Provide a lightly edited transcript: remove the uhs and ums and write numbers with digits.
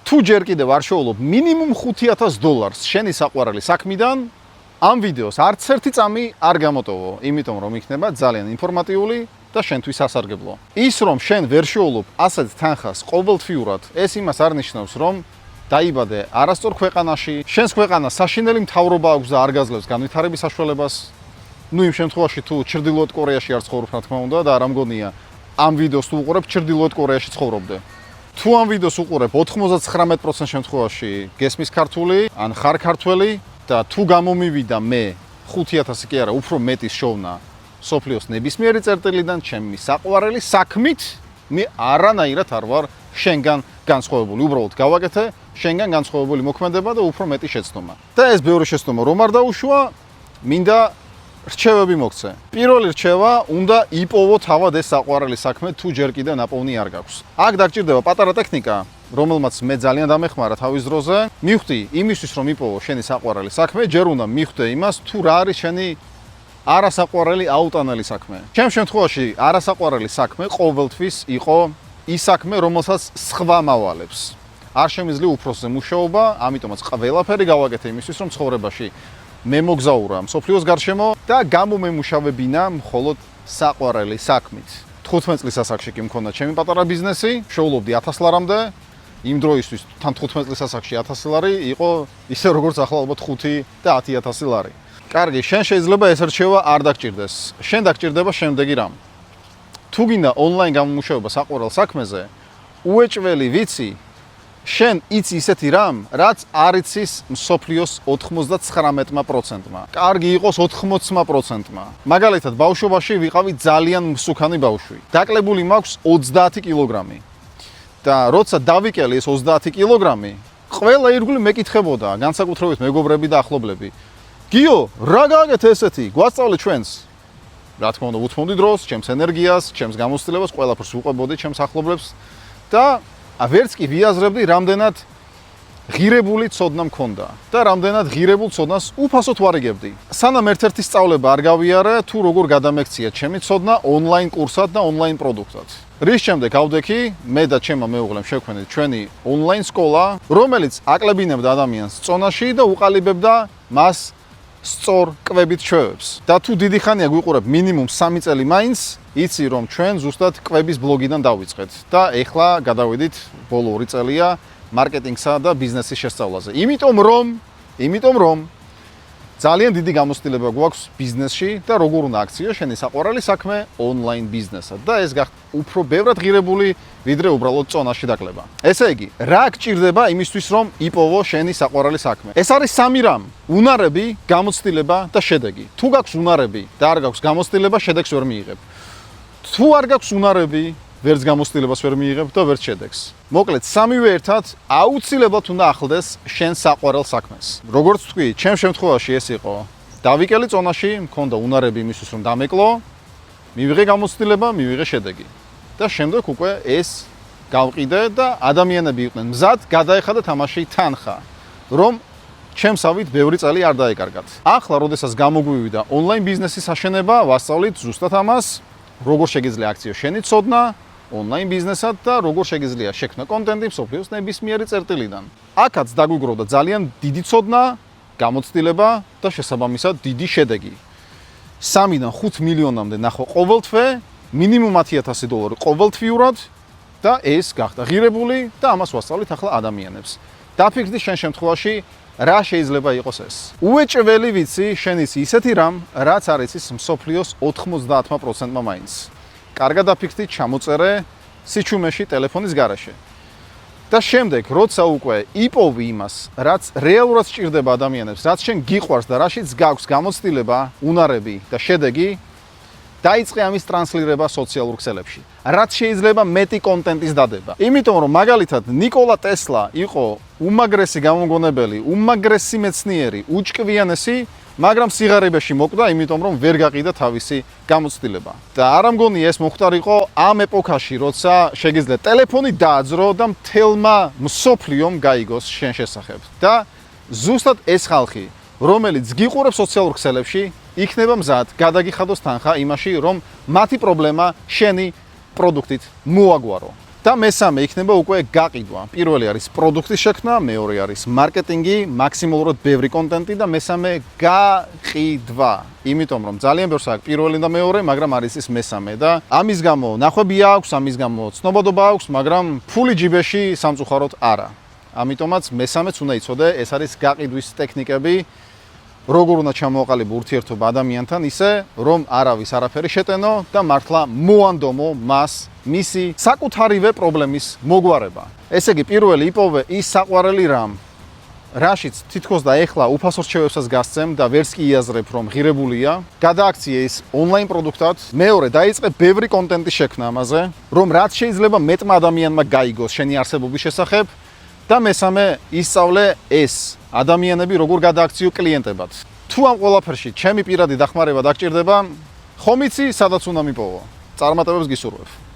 თუ ჯერ კიდევ არ შოულობ მინიმუმ $5,000 შენი საყვარელი საქმიდან, ამ ვიდეოს არც ერთი წამი არ გამოტოვო, იმიტომ რომ იქნება ძალიან ინფორმატიული და შენთვის სასარგებლო. ის რომ შენ ვერ შოულობ ასეთ თანხას ყოველთვიურად, ეს იმას არ ნიშნავს, რომ დაიბადე არასწორ ქვეყანაში, შენს ქვეყანას საშინელი მთავრობა აქვს და არ გაძლევს განვითარების საშუალებას. ნუ იმ შემთხვევაში თუ ჩრდილოეთ კორეაში არ ცხოვრობ, რა თქმა უნდა და არ ამგონია ამ ვიდეოს თუ უყურებ ჩრდილოეთ კორეაში ცხოვრობდე. თუ ამ ვიდეოს უყურებ 99% შემთხვევაში გესმის ქართული, ან ხარ ქართველი და თუ გამომივიდა მე 5,000 კი არა, უფრო მეტის შოვნა სოფლიოს ნებისმიერი წერტილიდან ჩემი საყვარელი საქმით, მე არანაირად არ ვარ შენგან განსხვავებული. უბრალოდ გავაკეთე შენგან განსხვავებული მოქმედება და უფრო მეტი შეცდომა. და ეს ბევრი შეცდომა რომ არ დაუშვა, მინდა რჩევები მოგცე. პირველი რჩევა უნდა იპოვო თავად ეს საყვარელი საქმე, თუ ჯერ კიდევ ნაპოვნი არ გაქვს. აქ დაგჭირდება პატარა ტექნიკა, რომელმაც მე ძალიან დამეხმარა თავის დროზე. მივხვდი იმისთვის რომ იპოვო შენი საყვარელი საქმე, ჯერ უნდა მივხვდე იმას, თუ რა არის შენი არასაყვარელი აუტანელი საქმე. ჩემ შემთხვევაში არასაყვარელი საქმე ყოველთვის იყო ის საქმე, რომელსაც სხვა მავალებს. არ შემიძლია უფროსზე მუშაობა, ამიტომაც ყველაფერი გავაკეთე იმისთვის, რომ ცხოვრებაში მე მოგზაურა მსოფლიოს გარშემო და გამომემუშავებინა მხოლოდ საყვარელი საქმით. 15 წლის ასაკში კი მქონდა ჩემი პატარა ბიზნესი, შოულობდი 1000 ლარამდე. იმ დროისთვის თან 15 წლის ასაკში 1000 ლარი იყო ისე როგორც ახლა ალბათ 5 და 10,000 ლარი. კარგი, შენ შეიძლება ეს რჩევა არ დაგჭირდეს. შენ დაგჭირდება შემდეგი რამ. თუ გინდა ონლაინ გამომუშავება საყვარელ საქმეზე, უეჭველი ვიცი, შენ იცი ისეთი რამ, რაც არ იცის მსოფლიოს 99%-მა. კარგი იყოს 80%-მა. მაგალითად, ბავშვობაში ვიყავი ძალიან მსუქანი ბავშვი. დაკლებული მაქვს 30 კილოგრამი. და როცა დავიკელე ეს 30 კილოგრამი, ყველა ირგვლივ მეკითხებოდა, განსაკუთრებით მეგობრები და ახლობლები. გიო, რა გააკეთე ესეთი? გვასწავლე ჩვენს. რა თქმა უნდა, უთმობდი დროს, ჩემს ენერგიას, ჩემს გამოცდილებას, ყველაფერს უყვებოდი ჩემს ახლობლებს და ვერც კი ვიაზრებდი, რამდენად ღირებული ცოდნა მქონდა და რამდენად ღირებულ ცოდნას უფასოდ ვარიგებდი. სანამ ერთ-ერთი სწავლება არ გავიარე, თუ როგორ გადამექცია ჩემი ცოდნა ონლაინ კურსად და ონლაინ პროდუქტად. რის შემდეგ გავდექი, მე და ჩემმა მეუღლემ შევქმნით ჩვენი ონლაინ სკოლა, რომელიც აკლებინებდა ადამიანს წონაში და უყალიბებდა მას სწორ კვებით ჩვევებს. და თუ დიდი ხანია გვიყურებ მინიმუმ 3 წელი მაინც, იცი რომ ჩვენ ზუსტად კვების ბლოგიდან დავიწყეთ და ეხლა გადავიდით ბოლო 2 წელია მარკეტინგსა და ბიზნესის შესწავლაზე. იმიტომ რომ ძალიან დიდი გამოცდილება გვაქვს ბიზნესში და როგორ უნდა აქციო შენი საყვარელი საქმე ონლაინ ბიზნესად და ეს გახდა უფრო ბევრად ღირებული ვიდრე უბრალოდ წონაში დაკლება. ესე იგი, რა გჭირდება იმისთვის რომ იპოვო შენი საყვარელი საქმე? ეს არის 3 რამ: უნარები, გამოცდილება და შედეგი. თუ გაქვს უნარები და არ გაქვს გამოცდილება, შედეგს ვერ მიიღებ. თუ არ გაქვს უნარები, ვერც გამოცდილებას ვერ მიიღებ და ვერც შედეგს. მოკლედ, სამივე ერთად აუცილებლად უნდა ახლდეს შენ საყვარელ საქმეს. როგორც თქვი, ჩემ შემთხვევაში ეს იყო. დავიკელე წონაში, მქონდა უნარები იმისთვის რომ დამეკლო, მივიღე გამოცდილება, მივიღე შედეგი. და შემდეგ უკვე ეს გავყიდე და ადამიანები იყვნენ მზად, გადაეხადა თამაში თანხა, რომ ჩემსავით ბევრი წელი არ დაეკარგათ. ახლა, როდესაც გამოგვივიდა ონლაინ ბიზნესის აშენება, ვასწავლით ზუსტად ამას, როგორ შეგიძლია აქციო შენი ცოდნა ონლაინ ბიზნესად და როგორ შეგიძლია შექმნა კონტენტი მსოფლიოს ნებისმიერი წერტილიდან. აქაც დაგვიგროვდა ძალიან დიდი ცოდნა, გამოცდილება და შესაბამისად დიდი შედეგი. 3-დან 5 მილიონამდე ნახო ყოველთვე, მინიმუმ $10,000 ყოველთვიურად და ეს გახდა ღირებული და ამას ვასწავლით ახლა ადამიანებს. დაფიქრდი შენ შემთხვევაში რა შეიძლება იყოს ეს. უეჭველი ვიცი, შენ იცი ისეთი რამ, რაც არ იცის მსოფლიოს 90%-მა მაინც. კარგად დაფიქრდი, ჩამოწერე სიჩუმეში ტელეფონის გარეშე. და შემდეგ, როცა უკვე იპოვი იმას, რაც რეალურად სჭირდება ადამიანებს, რაც შენ გიყვარს და რაშიც გაქვს გამოცდილება, უნარები და შედეგი, დაიწყე ამის ტრანსლირება სოციალურ ქსელებში. რაც შეიძლება მეტი კონტენტის დადება. იმიტომ რომ მაგალითად ნიკოლა ტესლა იყო უმაგრესი გამომგონებელი, უმაგრესი მეცნიერი, უჭკვიანესი, მაგრამ სიღარიბეში მოკვდა, იმიტომ რომ ვერ გაყიდა თავისი გამოცდილება. და არ ამგონია ეს მოხდარიყო ამ ეპოქაში, როცა შეგიძლია ტელეფონი დააძრო და მთელმა მსოფლიომ გაიგოს შენ შესახებ. და ზუსტად ეს ხალხი, რომელიც გიყურებს სოციალურ ქსელებში, იქნება მზად გადაგიხადოს თანხა იმაში, რომ მათი პრობლემა შენი პროდუქტით მოაგვარო. და მესამე იქნება უკვე გაყიდვა. პირველი არის პროდუქტის შექმნა, მეორე არის მარკეტინგი, მაქსიმალურად ბევრი კონტენტი და მესამე გაყიდვა. იმიტომ რომ ძალიან ბევრს აქვს პირველი და მეორე, მაგრამ არის ის მესამე და ამის გამო ნახვები აქვს, ამის გამო ცნობადობა აქვს, მაგრამ ფული ჯიბეში სამწუხაროდ არა. ამიტომაც მესამეც უნდა იცოდე, ეს არის გაყიდვის ტექნიკები. როგორ უნდა ჩამოაყალიბო ურთიერთობა ადამიანთან, ისე რომ არავის არაფერი შეტენო და მართლა მოანდომო მას მისი საკუთარივე პრობლემის მოგვარება. ესე იგი, პირველი იპოვე ის საყვარელი რამ, რაშიც თითქოს და ეხლა უფასო რჩევებსაც გასცემ და ვერც კი იაზრებ, რომ ღირებულია. გადააქციე ის ონლაინ პროდუქტად. მეორე, დაიწყე ბევრი კონტენტის შექმნა ამაზე, რომ რაც შეიძლება მეტმა ადამიანმა გაიგოს შენი არსებობის შესახებ. და მესამე, ისწავლე ეს ადამიანები როგორ გადააქციო კლიენტებად. თუ ამ ყველაფერში ჩემი პირადი დახმარება დაგჭირდება, ხომ იცი, სადაც უნდა მიპოვო. წარმატებებს გისურვებ.